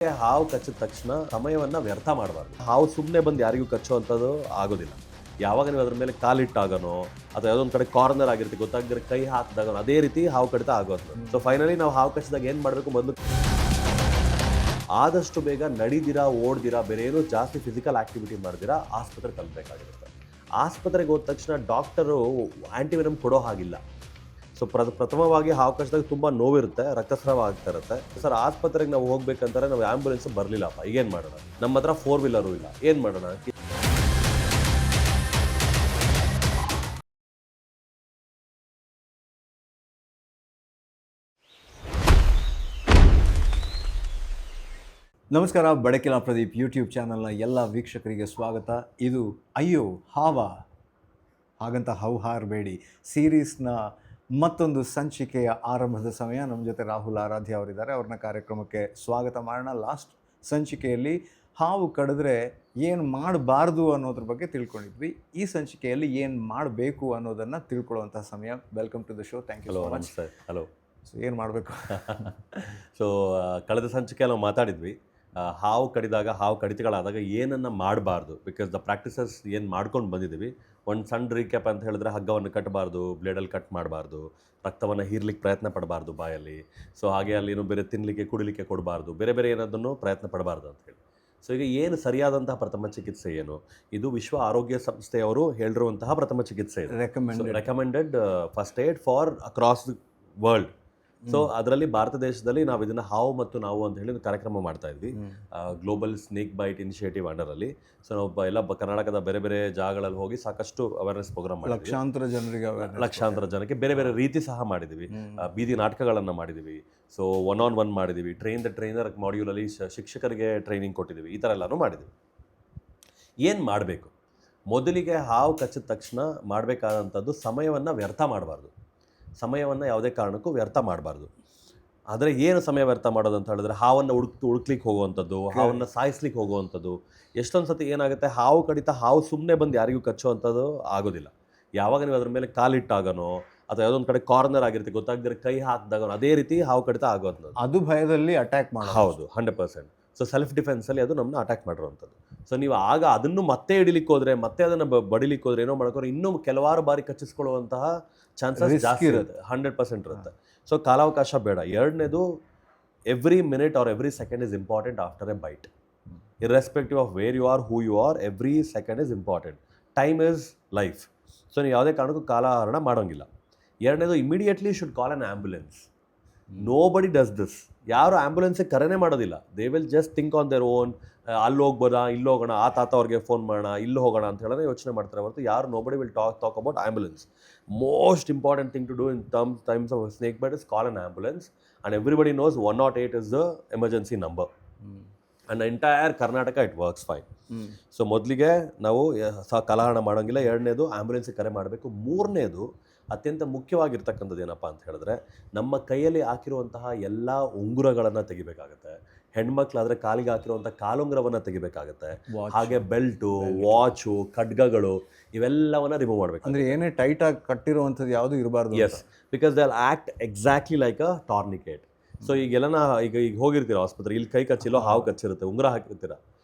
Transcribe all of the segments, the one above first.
ಹಾವು ಕಚ್ಚಿದ ತಕ್ಷಣ ಸಮಯವನ್ನ ವ್ಯರ್ಥ ಮಾಡಬಾರ್ದು. ಹಾವು ಸುಮ್ಮನೆ ಬಂದು ಯಾರಿಗೂ ಕಚ್ಚುವಂಥದ್ದು ಆಗೋದಿಲ್ಲ. ಯಾವಾಗ ನೀವು ಅದ್ರ ಮೇಲೆ ಕಾಲಿಟ್ಟಾಗನೋ ಅಥವಾ ಯಾವುದೋ ಒಂದು ಕಡೆ ಕಾರ್ನರ್ ಆಗಿರುತ್ತೆ ಗೊತ್ತಾಗದಿರೋ ಕೈ ಹಾಕಿದಾಗನೋ ಅದೇ ರೀತಿ ಹಾವು ಕಡಿತ ಆಗೋದು. ಸೊ ಫೈನಲಿ ನಾವು ಹಾವು ಕಚ್ಚಿದಾಗ ಏನು ಮಾಡಬೇಕು, ಮೊದಲು ಆದಷ್ಟು ಬೇಗ ನಡಿದಿರಾ ಓಡ್ದಿರಾ ಬೇರೆ ಏನು ಜಾಸ್ತಿ ಫಿಸಿಕಲ್ ಆಕ್ಟಿವಿಟಿ ಮಾಡ್ದಿರಾ ಆಸ್ಪತ್ರೆಗೆ ತಲುಪಬೇಕಾಗಿರುತ್ತೆ. ಆಸ್ಪತ್ರೆಗೆ ಹೋದ ತಕ್ಷಣ ಡಾಕ್ಟರು ಆ್ಯಂಟಿವೆನಮ್ ಕೊಡೋ ಹಾಗಿಲ್ಲ. ಸೊ ಪ್ರಥಮವಾಗಿ ಹಾವು ಕಚ್ಚಿದಾಗ ತುಂಬ ನೋವಿರುತ್ತೆ, ರಕ್ತಸ್ರಾವ ಆಗ್ತಾ ಇರುತ್ತೆ. ಸರ್ ಆಸ್ಪತ್ರೆಗೆ ನಾವು ಹೋಗ್ಬೇಕಂತಾರೆ ನಾವು ಆ್ಯಂಬುಲೆನ್ಸ್ ಬರಲಿಲ್ಲಪ್ಪ, ಈಗೇನು ಮಾಡೋಣ, ನಮ್ಮ ಹತ್ರ 4-ವೀಲರು ಇಲ್ಲ, ಏನು ಮಾಡೋಣ? ನಮಸ್ಕಾರ, ಬೆಳಕಿನ ಪ್ರದೀಪ್ ಯೂಟ್ಯೂಬ್ ಚಾನಲ್ನ ಎಲ್ಲ ವೀಕ್ಷಕರಿಗೆ ಸ್ವಾಗತ. ಇದು ಅಯ್ಯೋ ಹಾಗಂತ ಹೌಹಾರಬೇಡಿ ಸೀರೀಸ್ನ ಮತ್ತೊಂದು ಸಂಚಿಕೆಯ ಆರಂಭದ ಸಮಯ. ನಮ್ಮ ಜೊತೆ ರಾಹುಲ್ ಆರಾಧ್ಯ ಅವರಿದ್ದಾರೆ, ಅವ್ರನ್ನ ಕಾರ್ಯಕ್ರಮಕ್ಕೆ ಸ್ವಾಗತ ಮಾಡೋಣ. ಲಾಸ್ಟ್ ಸಂಚಿಕೆಯಲ್ಲಿ ಹಾವು ಕಡಿದ್ರೆ ಏನು ಮಾಡಬಾರ್ದು ಅನ್ನೋದ್ರ ಬಗ್ಗೆ ತಿಳ್ಕೊಂಡಿದ್ವಿ. ಈ ಸಂಚಿಕೆಯಲ್ಲಿ ಏನು ಮಾಡಬೇಕು ಅನ್ನೋದನ್ನು ತಿಳ್ಕೊಳ್ಳುವಂಥ ಸಮಯ. Welcome to the show. Thank you so much. Hello. So ಏನು ಮಾಡಬೇಕು? ಸೊ ಕಳೆದ ಸಂಚಿಕೆ ನಾವು ಮಾತಾಡಿದ್ವಿ ಹಾವು ಕಡಿದಾಗ, ಹಾವು ಕಡಿತಗಳಾದಾಗ ಏನನ್ನು ಮಾಡಬಾರ್ದು. ಬಿಕಾಸ್ ದ ಪ್ರಾಕ್ಟೀಸಸ್ ಏನು ಮಾಡ್ಕೊಂಡು ಬಂದಿದ್ದೀವಿ. ಒಂದು ಸಣ್ಣ ರೀಕ್ಯಾಪ್ ಅಂತ ಹೇಳಿದ್ರೆ, ಹಗ್ಗವನ್ನು ಕಟ್ಟಬಾರ್ದು, ಬ್ಲೇಡಲ್ಲಿ ಕಟ್ ಮಾಡಬಾರ್ದು, ರಕ್ತವನ್ನು ಹೀರ್ಲಿಕ್ಕೆ ಪ್ರಯತ್ನ ಪಡಬಾರ್ದು ಬಾಯಲ್ಲಿ. ಸೊ ಹಾಗೆ ಅಲ್ಲೇನು ಬೇರೆ ತಿನ್ನಲಿಕ್ಕೆ ಕುಡಿಲಿಕ್ಕೆ ಕೊಡಬಾರ್ದು, ಬೇರೆ ಬೇರೆ ಏನಾದನ್ನು ಪ್ರಯತ್ನ ಪಡಬಾರ್ದು ಅಂತ ಹೇಳಿ. ಸೊ ಈಗ ಏನು ಸರಿಯಾದಂತಹ ಪ್ರಥಮ ಚಿಕಿತ್ಸೆ ಏನು? ಇದು ವಿಶ್ವ ಆರೋಗ್ಯ ಸಂಸ್ಥೆಯವರು ಹೇಳಿರುವಂತಹ ಪ್ರಥಮ ಚಿಕಿತ್ಸೆ ಇದೆ. Recommended first aid for across the world. So ಅದರಲ್ಲಿ ಭಾರತ ದೇಶದಲ್ಲಿ ನಾವು ಇದನ್ನು ಹಾವು ಮತ್ತು ನಾವು ಅಂತ ಹೇಳಿ ಕಾರ್ಯಕ್ರಮ ಮಾಡ್ತಾ ಇದ್ವಿ, ಗ್ಲೋಬಲ್ ಸ್ನೇಕ್ ಬೈಟ್ ಇನಿಷಿಯೇಟಿವ್ ಅಂಡರಲ್ಲಿ. ಸೊ ನಾವು ಎಲ್ಲ ಕರ್ನಾಟಕದ ಬೇರೆ ಬೇರೆ ಜಾಗಗಳಲ್ಲಿ ಹೋಗಿ ಸಾಕಷ್ಟು ಅವೇರ್ನೆಸ್ ಪ್ರೋಗ್ರಾಮ್ ಮಾಡಿದ್ವಿ. ಲಕ್ಷಾಂತರ ಜನಕ್ಕೆ ಬೇರೆ ಬೇರೆ ರೀತಿ ಸಹ ಮಾಡಿದ್ವಿ. ಬೀದಿ ನಾಟಕಗಳನ್ನು ಮಾಡಿದ್ವಿ. ಸೊ 1-on-1 ಮಾಡಿದ್ವಿ. ಟ್ರೈನ್ ದ ಟ್ರೈನರ್ ಮಾಡ್ಯೂಲಲ್ಲಿ ಶಿಕ್ಷಕರಿಗೆ ಟ್ರೈನಿಂಗ್ ಕೊಟ್ಟಿದ್ದೀವಿ. ಈ ಥರ ಎಲ್ಲನೂ ಮಾಡಿದ್ವಿ. ಏನು ಮಾಡಬೇಕು? ಮೊದಲಿಗೆ ಹಾವು ಕಚ್ಚಿದ ತಕ್ಷಣ ಮಾಡಬೇಕಾದಂಥದ್ದು ಸಮಯವನ್ನು ವ್ಯರ್ಥ ಮಾಡಬಾರ್ದು. ಸಮಯವನ್ನು ಯಾವುದೇ ಕಾರಣಕ್ಕೂ ವ್ಯರ್ಥ ಮಾಡಬಾರ್ದು. ಆದರೆ ಏನು ಸಮಯ ವ್ಯರ್ಥ ಮಾಡೋದು ಅಂತ ಹೇಳಿದ್ರೆ, ಹಾವನ್ನು ಹುಡುಕ್ಲಿಕ್ಕೆ ಹೋಗುವಂಥದ್ದು, ಹಾವನ್ನು ಸಾಯಿಸ್ಲಿಕ್ಕೆ ಹೋಗುವಂಥದ್ದು. ಎಷ್ಟೊಂದು ಸತಿ ಏನಾಗುತ್ತೆ, ಹಾವು ಕಡಿತ ಹಾವು ಸುಮ್ಮನೆ ಬಂದು ಯಾರಿಗೂ ಕಚ್ಚುವಂಥದ್ದು ಆಗೋದಿಲ್ಲ. ಯಾವಾಗ ನೀವು ಅದ್ರ ಮೇಲೆ ಕಾಲಿಟ್ಟಾಗನೋ ಅಥವಾ ಯಾವುದೊಂದು ಕಡೆ ಕಾರ್ನರ್ ಆಗಿರುತ್ತೆ ಗೊತ್ತಾಗದಿರೋ ಕೈ ಹಾಕಿದಾಗನೋ ಅದೇ ರೀತಿ ಹಾವು ಕಡಿತ ಆಗೋದು. ಅದು ಭಯದಲ್ಲಿ ಅಟ್ಯಾಕ್ ಮಾಡಿ. ಹೌದು, 100%. ಸೊ ಸೆಲ್ಫ್ ಡಿಫೆನ್ಸಲ್ಲಿ ಅದು ನಮ್ಮನ್ನ ಅಟ್ಯಾಕ್ ಮಾಡಿರುವಂಥದ್ದು. ಸೊ ನೀವು ಆಗ ಅದನ್ನು ಮತ್ತೆ ಹಿಡಿಲಿಕ್ಕೆ ಹೋದರೆ, ಮತ್ತೆ ಅದನ್ನು ಬಡಿಲಿಕ್ಕೆ ಹೋದರೆ, ಏನೋ ಮಾಡ್ಕೋದ್ರೆ ಇನ್ನೂ ಕೆಲವಾರು ಬಾರಿ ಕಚ್ಚಿಸ್ಕೊಳ್ಳುವಂತಹ ಚಾನ್ಸಸ್ ಜಾಸ್ತಿ ಇರುತ್ತೆ. 100% ಇರುತ್ತೆ. ಸೊ ಕಾಲಾವಕಾಶ ಬೇಡ. ಎರಡನೇದು, every minute or every second is important after a bite. Irrespective of where you are, who you are, every second is important. Time is life. So ನೀವು ಯಾವುದೇ ಕಾರಣಕ್ಕೂ ಕಾಲಹರಣ ಮಾಡೋಂಗಿಲ್ಲ. ಎರಡನೇದು, immediately should call on ambulance. Nobody does this. ಯಾರು ಆ್ಯಂಬುಲೆನ್ಸಿಗೆ ಕರೆನೇ ಮಾಡೋದಿಲ್ಲ. They will just think on their own. ಅಲ್ಲಿ ಹೋಗ್ಬೋದ, ಇಲ್ಲಿ ಹೋಗೋಣ, ಆ ತಾತ ಅವ್ರಿಗೆ ಫೋನ್ ಮಾಡೋಣ, ಇಲ್ಲಿ ಹೋಗೋಣ ಅಂತ ಹೇಳೋಣ ಯೋಚನೆ ಮಾಡ್ತಾರೆ ಹೊರತು ಯಾರು nobody will talk about ambulance. Most important thing to do in times of snake bite is call an ambulance. And everybody knows 108 is the emergency number. And entire Karnataka it works fine. So ಮೊದಲಿಗೆ ನಾವು ಕಾಲಹರಣ ಮಾಡೋಂಗಿಲ್ಲ. ಎರಡನೇದು, ಆ್ಯಂಬುಲೆನ್ಸಿಗೆ ಕರೆ ಮಾಡಬೇಕು. ಮೂರನೇದು, ಅತ್ಯಂತ ಮುಖ್ಯವಾಗಿರ್ತಕ್ಕಂಥದ್ದು ಏನಪ್ಪ ಅಂತ ಹೇಳಿದ್ರೆ, ನಮ್ಮ ಕೈಯಲ್ಲಿ ಹಾಕಿರುವಂತಹ ಎಲ್ಲ ಉಂಗುರಗಳನ್ನು ತೆಗಿಬೇಕಾಗತ್ತೆ. ಹೆಣ್ಮಕ್ಳಾದರೆ ಕಾಲಿಗೆ ಹಾಕಿರುವಂಥ ಕಾಲುಂಗುರವನ್ನು ತೆಗಿಬೇಕಾಗತ್ತೆ. ಹಾಗೆ ಬೆಲ್ಟು, ವಾಚು, ಖಡ್ಗಗಳು ಇವೆಲ್ಲವನ್ನ ರಿಮೂವ್ ಮಾಡಬೇಕು. ಅಂದರೆ ಏನೇ ಟೈಟಾಗಿ ಕಟ್ಟಿರುವಂಥದ್ದು ಯಾವುದು ಇರಬಾರ್ದು. Yes, because they all act exactly like a tourniquet. So ಈಗೆಲ್ಲ ಈಗ ಹೋಗಿರ್ತೀರ ಆಸ್ಪತ್ರೆ, ಇಲ್ಲಿ ಕೈ ಕಚ್ಚಿಲ್ಲೋ ಹಾವು ಕಚ್ಚಿರುತ್ತೆ, ಉಂಗುರ ಹಾಕಿರ್ತೀರ.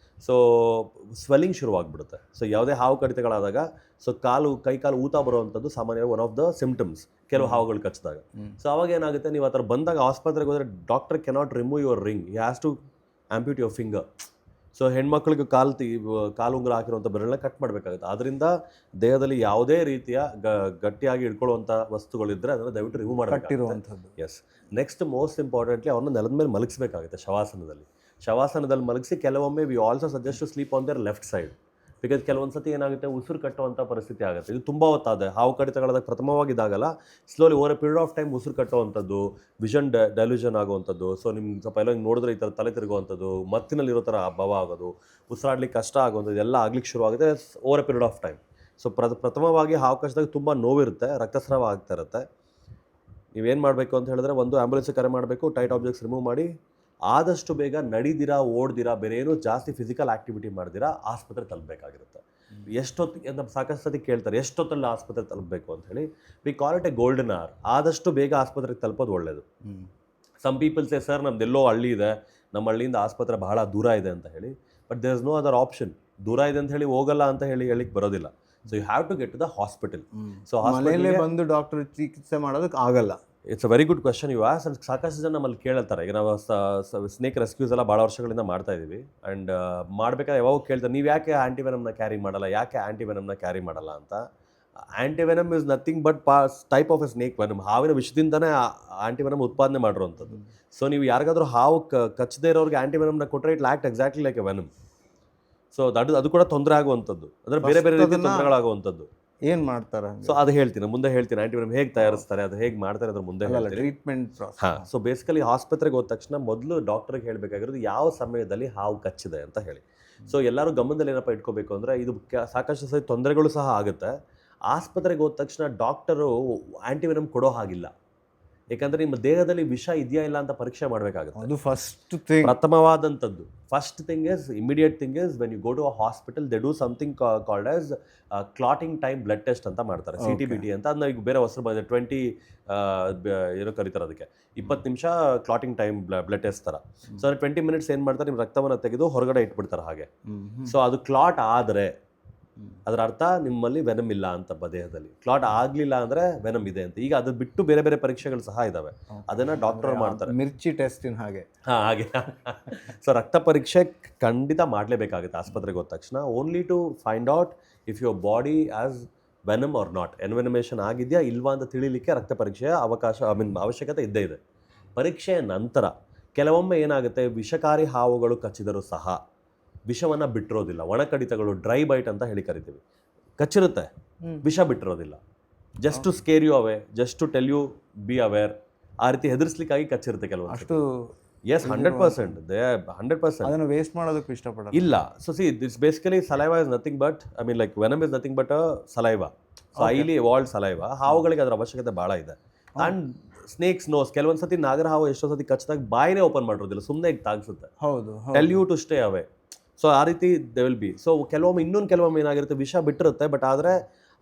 ಸೊ ಸ್ವೆಲ್ಲಿಂಗ್ ಶುರುವಾಗ್ಬಿಡುತ್ತೆ. ಸೊ ಯಾವುದೇ ಹಾವು ಕಡಿತಗಳಾದಾಗ ಸೊ ಕೈ ಕಾಲು ಊತ ಬರುವಂಥದ್ದು ಸಾಮಾನ್ಯವಾಗಿ ಒನ್ ಆಫ್ ದ ಸಿಂಪ್ಟಮ್ಸ್ ಕೆಲವು ಹಾವುಗಳು ಕಚ್ಚಿದಾಗ. ಸೊ ಅವಾಗ ಏನಾಗುತ್ತೆ, ನೀವು ಆ ಥರ ಬಂದಾಗ ಆಸ್ಪತ್ರೆಗೆ ಹೋದರೆ doctor cannot remove your ring, he has to amputate your finger. So ಹೆಣ್ಮಕ್ಳಿಗೆ ಕಾಲು ಉಂಗುರ ಹಾಕಿರುವಂಥ ಬೆರಳನ್ನ ಕಟ್ ಮಾಡಬೇಕಾಗುತ್ತೆ. ಅದರಿಂದ ದೇಹದಲ್ಲಿ ಯಾವುದೇ ರೀತಿಯ ಗಟ್ಟಿಯಾಗಿ ಇಟ್ಕೊಳ್ಳುವಂಥ ವಸ್ತುಗಳಿದ್ದರೆ ಅದನ್ನು ದಯವಿಟ್ಟು ರಿಮೂವ್ ಮಾಡಬೇಕಾಗಿರುವಂಥದ್ದು. ಎಸ್. ನೆಕ್ಸ್ಟ್ ಮೋಸ್ಟ್ ಇಂಪಾರ್ಟೆಂಟ್ಲಿ ಅವನ್ನ ನೆಲದ ಮೇಲೆ ಮಲಗಿಸ್ಬೇಕಾಗುತ್ತೆ. ಶವಾಸನದಲ್ಲಿ ಮಲಗಿಸಿ ಕೆಲವೊಮ್ಮೆ we also suggest to sleep on their left side. Because ಕೆಲವೊಂದು ಸತಿ ಏನಾಗುತ್ತೆ, ಉಸಿರು ಕಟ್ಟುವಂಥ ಪರಿಸ್ಥಿತಿ ಆಗುತ್ತೆ. ಇದು ತುಂಬ ಹೊತ್ತಾದ ಹಾವು ಕಡಿತಗಳಾದಾಗ ಪ್ರಥಮವಾಗಿದ್ದಾಗಲ್ಲ, slowly over a period of time ಉಸಿರು ಕಟ್ಟುವಂಥದ್ದು, ವಿಷನ್ ಡೈಲ್ಯೂಷನ್ ಆಗುವಂಥದ್ದು. ಸೊ ನಿಮ್ಗೆ ಸ್ವಲ್ಪ ಎಲ್ಲ ನೋಡಿದ್ರೆ ಈ ಥರ ತಲೆ ತಿರುಗುವಂಥದ್ದು, ಮತ್ತಿನಲ್ಲಿರೋ ಥರ ಭಾವ ಆಗೋದು, ಉಸಿರಾಡ್ಲಿಕ್ಕೆ ಕಷ್ಟ ಆಗುವಂಥದ್ದು ಎಲ್ಲ ಆಗ್ಲಿಕ್ಕೆ ಶುರುವಾಗುತ್ತೆ over a period of time. So ಪ್ರಥಮವಾಗಿ ಹಾವು ಕಚ್ಚಿದಾಗ ತುಂಬ ನೋವಿರುತ್ತೆ, ರಕ್ತಸ್ರಾವ ಆಗ್ತಾ ಇರುತ್ತೆ. ನೀವೇನು ಮಾಡಬೇಕು ಅಂತ ಹೇಳಿದ್ರೆ, ಒಂದು ಆ್ಯಂಬುಲೆನ್ಸಿಗೆ ಕರೆ ಮಾಡಬೇಕು, ಟೈಟ್ ಆಬ್ಜೆಕ್ಟ್ಸ್ ರಿಮೂವ್ ಮಾಡಿ ಆದಷ್ಟು ಬೇಗ ನಡಿದಿರಾ ಓಡ್ದಿರಾ ಬೇರೆ ಏನು ಜಾಸ್ತಿ ಫಿಸಿಕಲ್ ಆಕ್ಟಿವಿಟಿ ಮಾಡ್ದಿರಾ ಆಸ್ಪತ್ರೆ ತಲುಪಬೇಕಾಗಿರುತ್ತೆ. ಎಷ್ಟೊತ್ತಿಗೆ ಅಂತ ಸಾಕಷ್ಟು ಸತಿ ಕೇಳ್ತಾರೆ, ಎಷ್ಟೊತ್ತಲ್ಲಿ ಆಸ್ಪತ್ರೆ ತಲುಪಬೇಕು ಅಂತ ಹೇಳಿ. We call it a golden hour. ಆದಷ್ಟು ಬೇಗ ಆಸ್ಪತ್ರೆಗೆ ತಲುಪೋದು ಒಳ್ಳೆಯದು. ಸಮ್ ಪೀಪಲ್ ಸೇ, ಸರ್ ನಮ್ದೆಲ್ಲೋ ಹಳ್ಳಿ ಇದೆ, ನಮ್ಮ ಹಳ್ಳಿಯಿಂದ ಆಸ್ಪತ್ರೆ ಬಹಳ ದೂರ ಇದೆ ಅಂತ ಹೇಳಿ. But there is no other option. ದೂರ ಇದೆ ಅಂತ ಹೇಳಿ ಹೋಗಲ್ಲ ಅಂತ ಹೇಳಿಕ್ಕೆ ಬರೋದಿಲ್ಲ. So you have to get to the hospital. So ಮನೆಯಲ್ಲೇ ಬಂದು ಡಾಕ್ಟರ್ ಚಿಕಿತ್ಸೆ ಮಾಡೋದಕ್ಕೆ ಆಗಲ್ಲ. It's a very good question you ask. And ಸಾಕಷ್ಟು ಜನ ನಮ್ಮಲ್ಲಿ ಕೇಳ್ತಾರೆ. ಈಗ ನಾವು ಸ್ನೇಕ್ ರೆಸ್ಕ್ಯೂಸ್ ಎಲ್ಲ ಭಾಳ ವರ್ಷಗಳಿಂದ ಮಾಡ್ತಾ ಇದ್ದೀವಿ. ಆ್ಯಂಡ್ ಮಾಡ್ಬೇಕಾದ್ರೆ ಯಾವಾಗ ಕೇಳ್ತಾರೆ, ನೀವು ಯಾಕೆ ಆ್ಯಂಟಿವೆನಮ್ನ ಕ್ಯಾರಿ ಮಾಡಲ್ಲ, ಯಾಕೆ ಆ್ಯಂಟಿವೆನಮ್ನ ಕ್ಯಾರಿ ಮಾಡಲ್ಲ ಅಂತ. Antivenom is nothing but type of a snake venom. ಹಾವಿನ ವಿಷದಿಂದನೇ ಆ್ಯಂಟಿವೆನಮ್ ಉತ್ಪಾದನೆ ಮಾಡಿರುವಂಥದ್ದು. ಸೊ ನೀವು ಯಾರಿಗಾದ್ರೂ ಹಾವು ಕಚ್ಚದೇ ಇರೋರಿಗೆ ಆ್ಯಂಟಿವೆನಮ್ನ ಕೊಟ್ಟರೆ ಇಟ್ ಲ್ಯಾಕ್ಟ್ exactly like a venom. So ಅದು ಕೂಡ ತೊಂದರೆ ಆಗುವಂಥದ್ದು, ಅಂದರೆ ಬೇರೆ ಬೇರೆ ರೀತಿ ತೊಂದರೆಗಳಾಗುವಂಥದ್ದು. ಏನು ಮಾಡ್ತಾರೆ? ಸೊ ಅದು ಮುಂದೆ ಹೇಳ್ತೀನಿ ಆ್ಯಂಟಿವೆನಮ್ ಹೇಗೆ ತಯಾರಿಸ್ತಾರೆ, ಅದು ಹೇಗೆ ಮಾಡ್ತಾರೆ ಅದ್ರ ಮುಂದೆ ಹೇಳ್ತೀನಿ. ಟ್ರೀಟ್ಮೆಂಟ್. ಹಾಂ. ಸೊ ಬೇಸಿಕಲಿ ಆಸ್ಪತ್ರೆಗೆ ಹೋದ ತಕ್ಷಣ ಮೊದಲು ಡಾಕ್ಟರ್ಗೆ ಹೇಳಬೇಕಾಗಿರೋದು ಯಾವ ಸಮಯದಲ್ಲಿ ಹಾವು ಕಚ್ಚಿದೆ ಅಂತ ಹೇಳಿ. ಸೊ ಎಲ್ಲರೂ ಗಮನದಲ್ಲಿ ಏನಪ್ಪ ಇಟ್ಕೋಬೇಕು ಅಂದರೆ, ಇದು ಸಾಕಷ್ಟು ಸರಿ ತೊಂದರೆಗಳು ಸಹ ಆಗುತ್ತೆ. ಆಸ್ಪತ್ರೆಗೆ ಹೋದ ತಕ್ಷಣ ಡಾಕ್ಟರು ಆ್ಯಂಟಿವೆನಮ್ ಕೊಡೋ ಹಾಗಿಲ್ಲ. ಯಾಕಂದರೆ ನಿಮ್ಮ ದೇಹದಲ್ಲಿ ವಿಷ ಇದೆಯಾ ಇಲ್ಲ ಅಂತ ಪರೀಕ್ಷೆ ಮಾಡಬೇಕಾಗುತ್ತೆ. ಅದು ಫಸ್ಟ್ ಥಿಂಗ್, ಪ್ರಥಮವಾದಂಥದ್ದು. First thing is, immediate thing is, when you go to a hospital they do something called as clotting time blood test ಅಂತ ಮಾಡ್ತಾರೆ, CTBT ಅಂತ. ಅದನ್ನ ಈಗ ಬೇರೆ ಹೆಸರು ಬಂದಿದೆ, 20 ಏನೋ ಕರೀತಾರೆ ಅದಕ್ಕೆ, 20 ನಿಮಿಷ ಕ್ಲಾಟಿಂಗ್ ಟೈಮ್ ಬ್ಲಡ್ ಟೆಸ್ಟ್ ಥರ. ಸೊ ಅಂದರೆ 20 ಮಿನಿಟ್ಸ್ ಏನು ಮಾಡ್ತಾರೆ, ನಿಮ್ಮ ರಕ್ತವನ್ನು ತೆಗೆದು ಹೊರಗಡೆ ಇಟ್ಬಿಡ್ತಾರೆ ಹಾಗೆ. ಸೊ ಅದು ಕ್ಲಾಟ್ ಆದರೆ ಅದರ ಅರ್ಥ ನಿಮ್ಮಲ್ಲಿ ವೆನಮ್ ಇಲ್ಲ ಅಂತ ದೇಹದಲ್ಲಿ. ಕ್ಲಾಟ್ ಆಗಲಿಲ್ಲ ಅಂದರೆ ವೆನಮ್ ಇದೆ ಅಂತ. ಈಗ ಅದು ಬಿಟ್ಟು ಬೇರೆ ಬೇರೆ ಪರೀಕ್ಷೆಗಳು ಸಹ ಇದ್ದಾವೆ, ಅದನ್ನು ಡಾಕ್ಟರ್ ಮಾಡ್ತಾರೆ. ಮಿರ್ಚಿ ಟೆಸ್ಟಿನ ಹಾಗೆ. ಹಾಂ, ಹಾಗೆ. ಸೊ ರಕ್ತ ಪರೀಕ್ಷೆ ಖಂಡಿತ ಮಾಡಲೇಬೇಕಾಗುತ್ತೆ ಆಸ್ಪತ್ರೆಗೆ ಹೋದ ತಕ್ಷಣ, only to find out if your body has venom or not. Envenomation ಆಗಿದೆಯಾ ಇಲ್ವಾ ಅಂತ ತಿಳಿಲಿಕ್ಕೆ ರಕ್ತ ಪರೀಕ್ಷೆಯ ಅವಶ್ಯಕತೆ ಇದ್ದೇ ಇದೆ. ಪರೀಕ್ಷೆಯ ನಂತರ ಕೆಲವೊಮ್ಮೆ ಏನಾಗುತ್ತೆ, ವಿಷಕಾರಿ ಹಾವುಗಳು ಕಚ್ಚಿದರೂ ಸಹ ವಿಷವನ್ನು ಬಿಟ್ಟಿರೋದಿಲ್ಲ. ಒಣ ಕಡಿತಗಳು, ಡ್ರೈ ಬೈಟ್ ಅಂತ ಹೇಳಿ ಕರಿತೀವಿ. ಕಚ್ಚಿರುತ್ತೆ, ವಿಷ ಬಿಟ್ಟಿರೋದಿಲ್ಲ. Just to scare you away, just to tell you be aware, ಆ ರೀತಿ ಹೆದರ್ಸ್ಲಿಕ್ಕಾಗಿ ಕಚ್ಚಿರುತ್ತೆ ಕೆಲವು. ಅಷ್ಟು ಎಸ್, 100%. 100%. ಅದನ್ನು ವೇಸ್ಟ್ ಮಾಡೋದಕ್ಕೂ ಇಷ್ಟಪಡಲ್ಲ. ಇಲ್ಲ. So see, this basically saliva is nothing but, I mean like venom is nothing but saliva. So highly evolved saliva. ಹಾವುಗಳಿಗೆ ಅದರ ಅವಶ್ಯಕತೆ ಭಾಳ ಇದೆ. ಆ್ಯಂಡ್ ಸ್ನೇಕ್ಸ್ ನೋಸ್, ಕೆಲವೊಂದು ಸತಿ ನಾಗರ ಹಾವು ಎಷ್ಟೋ ಸತಿ ಕಚ್ಚಿದಾಗ ಬಾಯಿನೇ ಓಪನ್ ಮಾಡಿರೋದಿಲ್ಲ, ಸುಮ್ಮನೆ ಈಗ ತಾಗಿಸುತ್ತೆ. ಹೌದು, tell you to stay away. So ಆ ರೀತಿ ದೆ ವಿಲ್ ಬಿ. ಸೊ ಕೆಲವೊಮ್ಮೆ ಏನಾಗಿರುತ್ತೆ, ವಿಷ ಬಿಟ್ಟಿರುತ್ತೆ, ಬಟ್ ಆದರೆ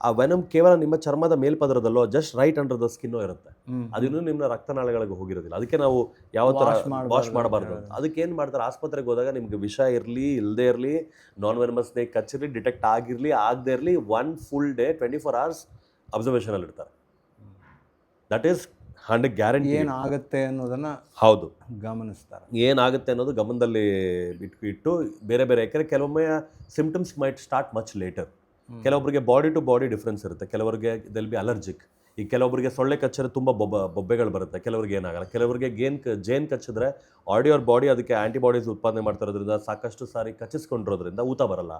ಆ ವೆನಮ್ ಕೇವಲ ನಿಮ್ಮ ಚರ್ಮದ ಮೇಲ್ಪದರದಲ್ಲೋ ಜಸ್ಟ್ ರೈಟ್ ಅಂಡರ್ ದ ಸ್ಕಿನ್ನೋ ಇರುತ್ತೆ. ಅದಿನ್ನೂ ನಿಮ್ಮ ರಕ್ತನಾಳಗಳಿಗೆ ಹೋಗಿರೋದಿಲ್ಲ. ಅದಕ್ಕೆ ನಾವು ಯಾವ ಥರ ವಾಶ್ ಮಾಡಬಾರ್ದು ಅಂತ. ಅದಕ್ಕೆ ಏನು ಮಾಡ್ತಾರೆ, ಆಸ್ಪತ್ರೆಗೆ ಹೋದಾಗ ನಿಮಗೆ ವಿಷ ಇರಲಿ ಇಲ್ಲದೇ ಇರಲಿ, ನಾನ್ ವೆನಮಸ್ ಸ್ನೇಕ್ ಕಚ್ಚಿರಲಿ, ಡಿಟೆಕ್ಟ್ ಆಗಿರಲಿ ಆಗದೇ ಇರಲಿ, 1 full day 24 hours ಅಬ್ಸರ್ವೇಷನಲ್ಲಿ ಇರ್ತಾರೆ. That is 100 guarantee. ಏನಾಗುತ್ತೆ ಅನ್ನೋದನ್ನ ಹೌದು ಗಮನಿಸ್ತಾರೆ. ಏನಾಗುತ್ತೆ ಅನ್ನೋದು ಗಮನದಲ್ಲಿ ಇಟ್ಟು ಬೇರೆ ಬೇರೆ, ಯಾಕಂದರೆ ಕೆಲವೊಮ್ಮೆ symptoms might start much later. ಕೆಲವೊಬ್ಬರಿಗೆ ಬಾಡಿ ಟು ಬಾಡಿ ಡಿಫ್ರೆನ್ಸ್ ಇರುತ್ತೆ. ಕೆಲವರಿಗೆ ದೆಲ್ ಬಿ ಅಲರ್ಜಿಕ್. ಈಗ ಕೆಲವೊಬ್ಬರಿಗೆ ಸೊಳ್ಳೆ ಕಚ್ಚಿದ್ರೆ ತುಂಬ ಬೊಬ್ಬೆಗಳು ಬರುತ್ತೆ, ಕೆಲವರಿಗೆ ಏನಾಗಲ್ಲ. ಕೆಲವರಿಗೆ ಜೇನು ಕಚ್ಚಿದ್ರೆ ಆಡಿಯೋರ್ ಬಾಡಿ ಅದಕ್ಕೆ ಆ್ಯಂಟಿಬಾಡೀಸ್ ಉತ್ಪಾದನೆ ಮಾಡ್ತಿರೋದ್ರಿಂದ ಸಾಕಷ್ಟು ಸಾರಿ ಕಚ್ಚಿಸ್ಕೊಂಡಿರೋದ್ರಿಂದ ಊತ ಬರಲ್ಲ.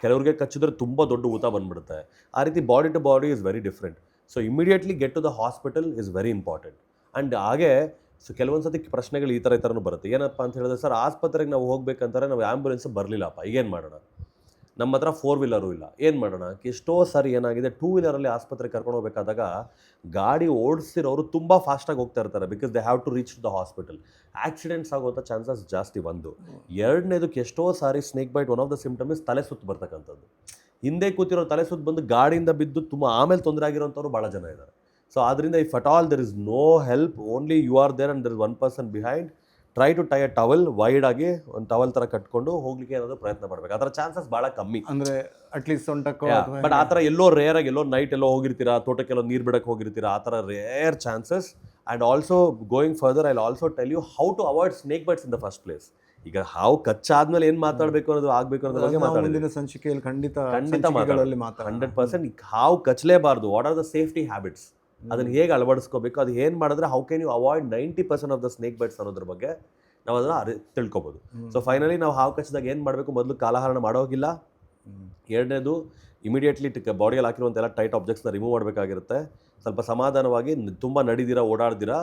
ಕೆಲವರಿಗೆ ಕಚ್ಚಿದ್ರೆ ತುಂಬ ದೊಡ್ಡ ಊತ ಬಂದ್ಬಿಡುತ್ತೆ. ಆ ರೀತಿ body to body is very different. So immediately get to the hospital is very important. And ಹಾಗೆ ಸೊ ಕೆಲವೊಂದು ಸತಿ ಪ್ರಶ್ನೆಗಳು ಈ ಥರನೂ ಬರುತ್ತೆ. ಏನಪ್ಪ ಅಂತ ಹೇಳಿದ್ರೆ, ಸರ್ ಆಸ್ಪತ್ರೆಗೆ ನಾವು ಹೋಗ್ಬೇಕಂತಾರೆ, ನಾವು ಆ್ಯಂಬುಲೆನ್ಸ್ ಬರಲಿಲ್ಲಪ್ಪ, ಈಗೇನು ಮಾಡೋಣ? ನಮ್ಮ ಹತ್ರ 4 ವೀಲರು ಇಲ್ಲ, ಏನು ಮಾಡೋಣ? ಎಷ್ಟೋ ಸಾರಿ ಏನಾಗಿದೆ, 2 ವೀಲರಲ್ಲಿ ಆಸ್ಪತ್ರೆಗೆ ಕರ್ಕೊಂಡು ಹೋಗ್ಬೇಕಾದಾಗ ಗಾಡಿ ಓಡಿಸಿರೋರು ತುಂಬ ಫಾಸ್ಟಾಗಿ ಹೋಗ್ತಾ ಇರ್ತಾರೆ, because they have to reach the hospital. Accidents ಆಗುವಂಥ ಚಾನ್ಸಸ್ ಜಾಸ್ತಿ. ಒಂದು. ಎರಡನೇದಕ್ಕೆ ಎಷ್ಟೋ ಸಾರಿ snake bite one of the symptom is ತಲೆ ಸುತ್ತು ಬರ್ತಕ್ಕಂಥದ್ದು. ಹಿಂದೆ ಕೂತಿರೋ ತಲೆ ಸುತ್ತು ಬಂದು ಗಾಡಿಯಿಂದ ಬಿದ್ದು ತುಂಬ ಆಮೇಲೆ ತೊಂದರೆ ಆಗಿರೋಂಥವ್ರು ಭಾಳ ಜನ ಇದ್ದಾರೆ. ಸೊ ಆದ್ದರಿಂದ if at all there is no help, only you are there and there is 1 person behind, try to tie a towel, wide ಆಗಿ ಒಂದು ಟವಲ್ ಥರ ಕಟ್ಕೊಂಡು ಹೋಗ್ಲಿಕ್ಕೆ ಏನಾದರೂ ಪ್ರಯತ್ನ ಮಾಡಬೇಕು. ಅದರ ಚಾನ್ಸಸ್ ಭಾಳ ಕಮ್ಮಿ. ಅಂದರೆ ಅಟ್ಲೀಸ್ಟ್ ಸೊಂಟಕ್ಕೋ. ಬಟ್ ಆ ಥರ ಎಲ್ಲೋ ರೇರಾಗಿ, ಎಲ್ಲೋ ನೈಟ್ ಎಲ್ಲೋ ಹೋಗಿರ್ತೀರಾ, ತೋಟಕ್ಕೆಲ್ಲೋ ನೀರು ಬಿಡಕ್ಕೆ ಹೋಗಿರ್ತೀರಾ, ಆ ಥರ rare chances. And also going further I will also tell you how to avoid snake bites in the first place. ಈಗ ಹಾವು ಕಚ್ಚಾದ್ಮೇಲೆ ಏನು ಮಾತಾಡಬೇಕು ಅನ್ನೋದು ಆಗಬೇಕು ಅನ್ನೋದ್ರ ಬಗ್ಗೆ ಮಾತಾಡಿದ್ದೀನಿ ಸಂಚಿಕೆಯಲ್ಲಿ. ಖಂಡಿತ 100%. ಹಾವು ಕಚ್ಚಲೇಬಾರ್ದು. What are the safety habits, ಅದನ್ನು ಹೇಗೆ ಅಳವಡಿಸ್ಕೋಬೇಕು, ಅದು ಏನು ಮಾಡಿದ್ರೆ how can you avoid 90% of the snake bites ಅನ್ನೋದ್ರ ಬಗ್ಗೆ ನಾವು ಅದನ್ನು ತಿಳ್ಕೊಬೋದು. ಸೊ ಫೈನಲಿ ನಾವು ಹಾವು ಕಚ್ಚಿದಾಗ ಏನು ಮಾಡಬೇಕು, ಮೊದಲು ಕಾಲಹರಣ ಮಾಡೋಗಿಲ್ಲ. ಎರಡನೇದು, ಇಮಿಡಿಯೇಟ್ಲಿ ಬಾಡಿಯಲ್ಲಿ ಹಾಕಿರುವಂತೆಲ್ಲ ಟೈಟ್ ಆಬ್ಜೆಕ್ಟ್ಸ್ನ ರಿಮೂವ್ ಮಾಡಬೇಕಾಗಿರುತ್ತೆ. ಸ್ವಲ್ಪ ಸಮಾಧಾನವಾಗಿ, ತುಂಬ ನಡಿದಿರಾ, ಓಡಾಡ್ದಿರಾ,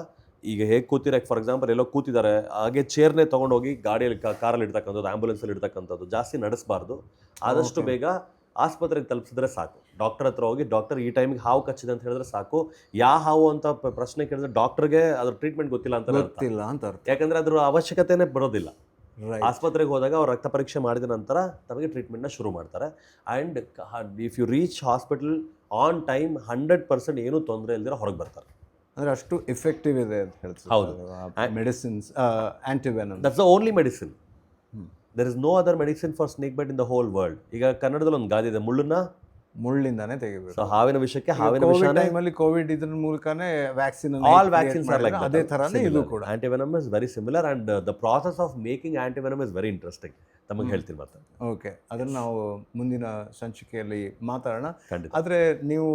ಈಗ ಹೇಗೆ ಕೂತಿರ, ಫಾರ್ ಎಕ್ಸಾಂಪಲ್ ಎಲ್ಲೋ ಕೂತಿದ್ದಾರೆ, ಹಾಗೆ ಚೇರ್ನೇ ತೊಗೊಂಡೋಗಿ ಗಾಡಿಯಲ್ಲಿ ಕಾರಲ್ಲಿ ಇಡ್ತಕ್ಕಂಥದ್ದು, ಆ್ಯಂಬುಲೆನ್ಸಲ್ಲಿ ಇಡ್ತಕ್ಕಂಥದ್ದು, ಜಾಸ್ತಿ ನಡೆಸಬಾರ್ದು. ಆದಷ್ಟು ಬೇಗ ಆಸ್ಪತ್ರೆಗೆ ತಲುಪಿಸಿದ್ರೆ ಸಾಕು. ಡಾಕ್ಟರ್ ಹತ್ರ ಹೋಗಿ, ಡಾಕ್ಟರ್ ಈ ಟೈಮಿಗೆ ಹಾವು ಕಚ್ಚಿದೆ ಅಂತ ಹೇಳಿದ್ರೆ ಸಾಕು. ಯಾವ ಹಾವು ಅಂತ ಪ್ರಶ್ನೆ ಕೇಳಿದ್ರೆ ಡಾಕ್ಟರ್ಗೆ ಅದ್ರ ಟ್ರೀಟ್ಮೆಂಟ್ ಗೊತ್ತಿಲ್ಲ ಅಂತ ಅರ್ಥ. ಯಾಕಂದರೆ ಅದ್ರ ಅವಶ್ಯಕತೆನೇ ಬರೋದಿಲ್ಲ. ಆಸ್ಪತ್ರೆಗೆ ಹೋದಾಗ ಅವ್ರು ರಕ್ತ ಪರೀಕ್ಷೆ ಮಾಡಿದ ನಂತರ ತಮಗೆ ಟ್ರೀಟ್ಮೆಂಟ್ನ ಶುರು ಮಾಡ್ತಾರೆ. And if you reach hospital on time 100% ಏನೂ ತೊಂದರೆ ಇಲ್ದಿರ ಹೊರಗೆ ಬರ್ತಾರೆ. ಅಂದರೆ ಅಷ್ಟು ಎಫೆಕ್ಟಿವ್ ಇದೆ ಅಂತ ಹೌದು. ಹೇಳ್ತಾರೆ medicines antivenom. That's the only medicine. There is no other medicine for snake bite in the whole world. ಈಗ ಕನ್ನಡದಲ್ಲಿ ಒಂದು ಗಾದೆ ಇದೆ, ಮುಳ್ಳಿಂದಾನೇ ತೆಗಿಬೇಕು. ಸೊ ಹಾವಿನ ವಿಷಕ್ಕೆ ಹಾವಿನ ಕೋವಿಡ್ ವಿಷಾನೇ. ಟೈಮಲ್ಲಿ ಕೋವಿಡ್ ಇದ್ರ ಮೂಲಕನೇ vaccine all vaccines are like ಅದೇ ಥರನೇ ಇದು ಕೂಡ. Antivenom is very similar and the process of making antivenom is very interesting. ತಮಗೆ ಹೇಳ್ತೀನಿ ಮತ್ತೆ. ಓಕೆ, ಅದನ್ನು ನಾವು ಮುಂದಿನ ಸಂಚಿಕೆಯಲ್ಲಿ ಮಾತಾಡೋಣ. ಖಂಡಿತ. ಆದರೆ ನೀವು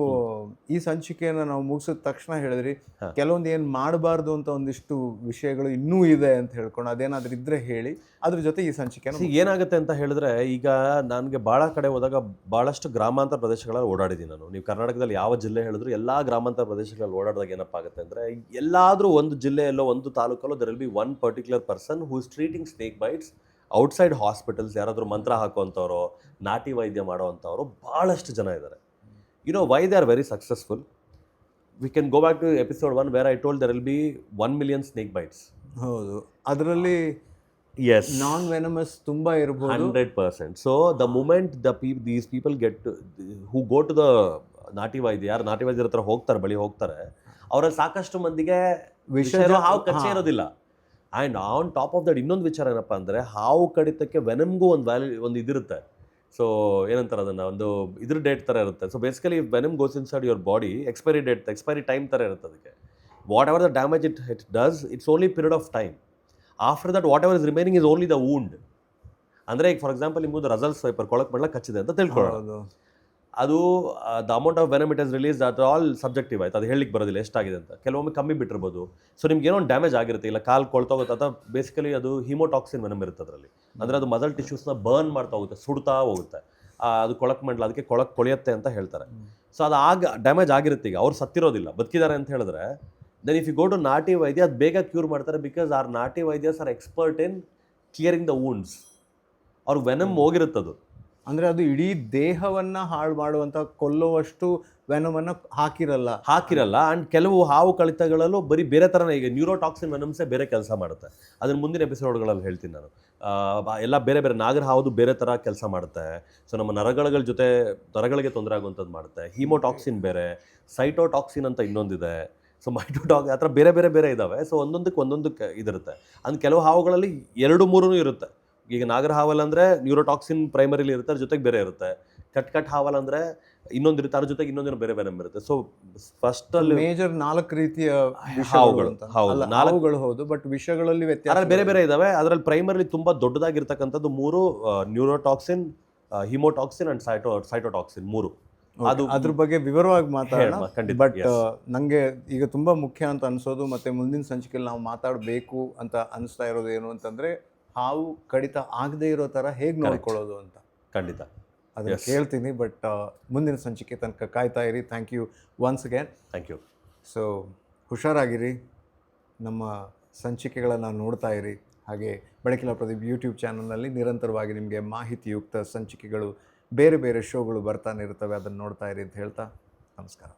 ಈ ಸಂಚಿಕೆಯನ್ನು ನಾವು ಮುಗಿಸಿದ ತಕ್ಷಣ ಹೇಳಿದ್ರಿ ಕೆಲವೊಂದು ಏನು ಮಾಡಬಾರ್ದು ಅಂತ ಒಂದಿಷ್ಟು ವಿಷಯಗಳು ಇನ್ನೂ ಇದೆ ಅಂತ ಹೇಳ್ಕೊಂಡು, ಅದೇನಾದ್ರೂ ಇದ್ರೆ ಹೇಳಿ. ಅದ್ರ ಜೊತೆ ಈ ಸಂಚಿಕೆನ ಏನಾಗುತ್ತೆ ಅಂತ ಹೇಳಿದ್ರೆ, ಈಗ ನನಗೆ ಭಾಳ ಕಡೆ ಹೋದಾಗ ಭಾಳಷ್ಟು ಗ್ರಾಮಾಂತರ ಪ್ರದೇಶಗಳಲ್ಲಿ ಓಡಾಡಿದ್ದೀನಿ ನಾನು. ನೀವು ಕರ್ನಾಟಕದಲ್ಲಿ ಯಾವ ಜಿಲ್ಲೆ ಹೇಳಿದ್ರು ಎಲ್ಲ ಗ್ರಾಮಾಂತರ ಪ್ರದೇಶಗಳಲ್ಲಿ ಓಡಾಡಿದಾಗ ಏನಪ್ಪ ಆಗುತ್ತೆ ಅಂದರೆ, ಎಲ್ಲಾದರೂ ಒಂದು ಜಿಲ್ಲೆಯಲ್ಲೋ ಒಂದು ತಾಲೂಕಲ್ಲೋ there will be one particular person who is treating snake bites outside hospitals. ಯಾರಾದರೂ ಮಂತ್ರ ಹಾಕುವಂಥವ್ರು, ನಾಟಿ ವೈದ್ಯ ಮಾಡೋವಂಥವ್ರು ಭಾಳಷ್ಟು ಜನ ಇದ್ದಾರೆ. Why they are very successful. We can go back to episode 1 where I told there will be 1 million snake bites. ಹೌದು, ಅದರಲ್ಲಿ yes, ನಾನ್ ವೆನಮಸ್ ತುಂಬಾ ಇರಬಹುದು. 100%. So the moment these people get who go to the ನಾಟಿ ವೈದ್ಯ, ಯಾರು ನಾಟಿ ವೈದ್ಯರ ಹತ್ರ ಬಳಿ ಹೋಗ್ತಾರೆ, ಅವರಲ್ಲಿ ಸಾಕಷ್ಟು ಮಂದಿಗೆ ಹಾವು ಕಚ್ಚೆ ಇರೋದಿಲ್ಲ. And on top of that ಇನ್ನೊಂದು ವಿಚಾರ ಏನಪ್ಪ ಅಂದರೆ, ಹಾವು ಕಡಿತಕ್ಕೆ ವೆನಮ್ಗೂ ಒಂದು ಇದಿರುತ್ತೆ. ಸೊ ಏನಂತಾರೆ ಅದನ್ನು, ಒಂದು ಇದ್ರ ಡೇಟ್ ಥರ ಇರುತ್ತೆ. So basically venom goes inside your body, expiry time ಥರ ಇರುತ್ತೆ ಅದಕ್ಕೆ. What ever the damage it does, it's only period of time. After that what ever is remaining is only the wound. ಅಂದರೆ ಈಗ for example ನಿಮ್ಮದು Russell's ಸ್ವೈಪರ್ ಕೊಳಕ್ ಮಾಡಲ ಕಚ್ಚಿದೆ ಅಂತ ತಿಳ್ಕೊಳ್ಳೋದು. ಅದು the amount of venom it is release that all subjective ಆಯ್ತು. ಅದು ಹೇಳಲಿಕ್ಕೆ ಬರೋದಿಲ್ಲ ಎಷ್ಟಾಗಿದೆ ಅಂತ. ಕೆಲವೊಮ್ಮೆ ಕಮ್ಮಿ ಬಿಟ್ಟಿರ್ಬೋದು. ಸೊ ನಿಮ್ಗೆ ಏನೋ ಒಂದು ಡ್ಯಾಮೇಜ್ ಆಗಿರುತ್ತೆ, ಇಲ್ಲ ಕಾಲು ಕೊಳ್ತೋಗುತ್ತೆ, ಅಥವಾ ಬೇಸಿಕಲಿ ಅದು ಹಿಮೋಟಾಕ್ಸಿನ್ ವೆನಮ್ ಇರುತ್ತೆ ಅದರಲ್ಲಿ. ಅಂದರೆ ಅದು ಮಸಲ್ ಟಿಶ್ಯೂಸ್ನ ಬರ್ನ್ ಮಾಡ್ತಾ ಹೋಗುತ್ತೆ, ಸುಡ್ತಾ ಹೋಗುತ್ತೆ. ಅದು ಕೊಳಕ್ ಮಾಡಲ್ಲ, ಅದಕ್ಕೆ ಕೊಳೆಯುತ್ತೆ ಅಂತ ಹೇಳ್ತಾರೆ. ಸೊ ಅದು ಡ್ಯಾಮೇಜ್ ಆಗಿರುತ್ತೆ. ಈಗ ಅವ್ರು ಸತ್ತಿರೋದಿಲ್ಲ, ಬದುಕಿದ್ದಾರೆ ಅಂತ ಹೇಳಿದ್ರೆ, then if you go to ನಾಟಿ ವೈದ್ಯ, ಅದು ಬೇಗ ಕ್ಯೂರ್ ಮಾಡ್ತಾರೆ. ಬಿಕಾಸ್ ಆರ್ ನಾಟಿ ವೈದ್ಯಸ್ are expert in clearing the wounds. ಅವ್ರು ವೆನಮ್ ಹೋಗಿರುತ್ತದು. ಅಂದರೆ ಅದು ಇಡೀ ದೇಹವನ್ನು ಹಾಳು ಮಾಡುವಂಥ, ಕೊಲ್ಲುವಷ್ಟು ವೆನಮನ್ನು ಹಾಕಿರಲ್ಲ. ಆ್ಯಂಡ್ ಕೆಲವು ಹಾವು ಕಳಿತಗಳಲ್ಲೂ ಬರೀ ಬೇರೆ ಥರನೇ, ಈಗ ನ್ಯೂರೋಟಾಕ್ಸಿನ್ ವೆನಮ್ಸೇ ಬೇರೆ ಕೆಲಸ ಮಾಡುತ್ತೆ. ಅದನ್ನು ಮುಂದಿನ ಎಪಿಸೋಡ್ಗಳಲ್ಲಿ ಹೇಳ್ತೀನಿ ನಾನು. ಎಲ್ಲ ಬೇರೆ ನಾಗರ ಹಾವುದು ಬೇರೆ ಥರ ಕೆಲಸ ಮಾಡುತ್ತೆ. ಸೊ ನಮ್ಮ ನರಗಳಿಗೆ ತೊಂದರೆ ಆಗುವಂಥದ್ದು ಮಾಡುತ್ತೆ. ಹೀಮೋಟಾಕ್ಸಿನ್ ಬೇರೆ, ಸೈಟೋಟಾಕ್ಸಿನ್ ಅಂತ ಇನ್ನೊಂದಿದೆ. ಸೊ ಮೈಟೋಟಾಕ್ ಆ ಥರ ಬೇರೆ ಇದ್ದಾವೆ. ಸೊ ಒಂದೊಂದಕ್ಕೆ ಇದಿರುತ್ತೆ. ಅಂದ್ರೆ ಕೆಲವು ಹಾವುಗಳಲ್ಲಿ 2-3 ಇರುತ್ತೆ. ಈಗ ನಾಗರ ಹಾವಲ್ ಅಂದರೆ ನ್ಯೂರೋಟಾಕ್ಸಿನ್ ಪ್ರೈಮರಿಲಿ ಇರುತ್ತೆ, ಅದ್ರ ಜೊತೆಗೆ ಬೇರೆ ಇರುತ್ತೆ. ಕಟ್ ಹಾವಲ್ ಅಂದರೆ ಇನ್ನೊಂದು ಇರುತ್ತೆ, ಅದ್ರ ಜೊತೆಗೆ ಇನ್ನೊಂದಿನ ಬೇರೆ ಇರುತ್ತೆ. ಸೊ ಫಸ್ಟ್ ಅಲ್ಲಿ ಮೇಜರ್ 4 ರೀತಿಯ ಹಾವುಗಳು. ಹೌದು, ಬಟ್ ವಿಷಯಗಳಲ್ಲಿ ವ್ಯತ್ಯಾಸ ಬೇರೆ ಇದಾವೆ. ಅದರಲ್ಲಿ ಪ್ರೈಮರಿಲಿ ತುಂಬಾ ದೊಡ್ಡದಾಗಿರ್ತಕ್ಕಂಥದ್ದು 3 ನ್ಯೂರೋಟಾಕ್ಸಿನ್, ಹಿಮೋಟಾಕ್ಸಿನ್ ಅಂಡ್ ಸೈಟೋಟಾಕ್ಸಿನ್ 3. ಅದ್ರ ಬಗ್ಗೆ ವಿವರವಾಗಿ ಮಾತಾಡೋಣ. ಖಂಡಿತ. ಬಟ್ ನನಗೆ ಈಗ ತುಂಬ ಮುಖ್ಯ ಅಂತ ಅನ್ಸೋದು, ಮತ್ತೆ ಮುಂದಿನ ಸಂಚಿಕೆಯಲ್ಲಿ ನಾವು ಮಾತಾಡಬೇಕು ಅಂತ ಅನಿಸ್ತಾ ಇರೋದು ಏನು ಅಂತಂದ್ರೆ, ಹಾವು ಕಡಿತ ಆಗದೆ ಇರೋ ಥರ ಹೇಗೆ ನೋಡ್ಕೊಳ್ಳೋದು ಅಂತ. ಖಂಡಿತ ಅದನ್ನು ಕೇಳ್ತೀನಿ. ಬಟ್ ಮುಂದಿನ ಸಂಚಿಕೆ ತನಕ ಕಾಯ್ತಾ ಇರಿ. Thank you once again. Thank you. So ಹುಷಾರಾಗಿರಿ, ನಮ್ಮ ಸಂಚಿಕೆಗಳನ್ನು ನೋಡ್ತಾ ಇರಿ. ಹಾಗೆ ಬೆಳಕಿನ ಪ್ರದೀಪ್ ಯೂಟ್ಯೂಬ್ ಚಾನಲ್ನಲ್ಲಿ ನಿರಂತರವಾಗಿ ನಿಮಗೆ ಮಾಹಿತಿಯುಕ್ತ ಸಂಚಿಕೆಗಳು, ಬೇರೆ ಶೋಗಳು ಬರ್ತಾನೆ ಇರ್ತವೆ. ಅದನ್ನು ನೋಡ್ತಾ ಇರಿ ಅಂತ ಹೇಳ್ತಾ ನಮಸ್ಕಾರ.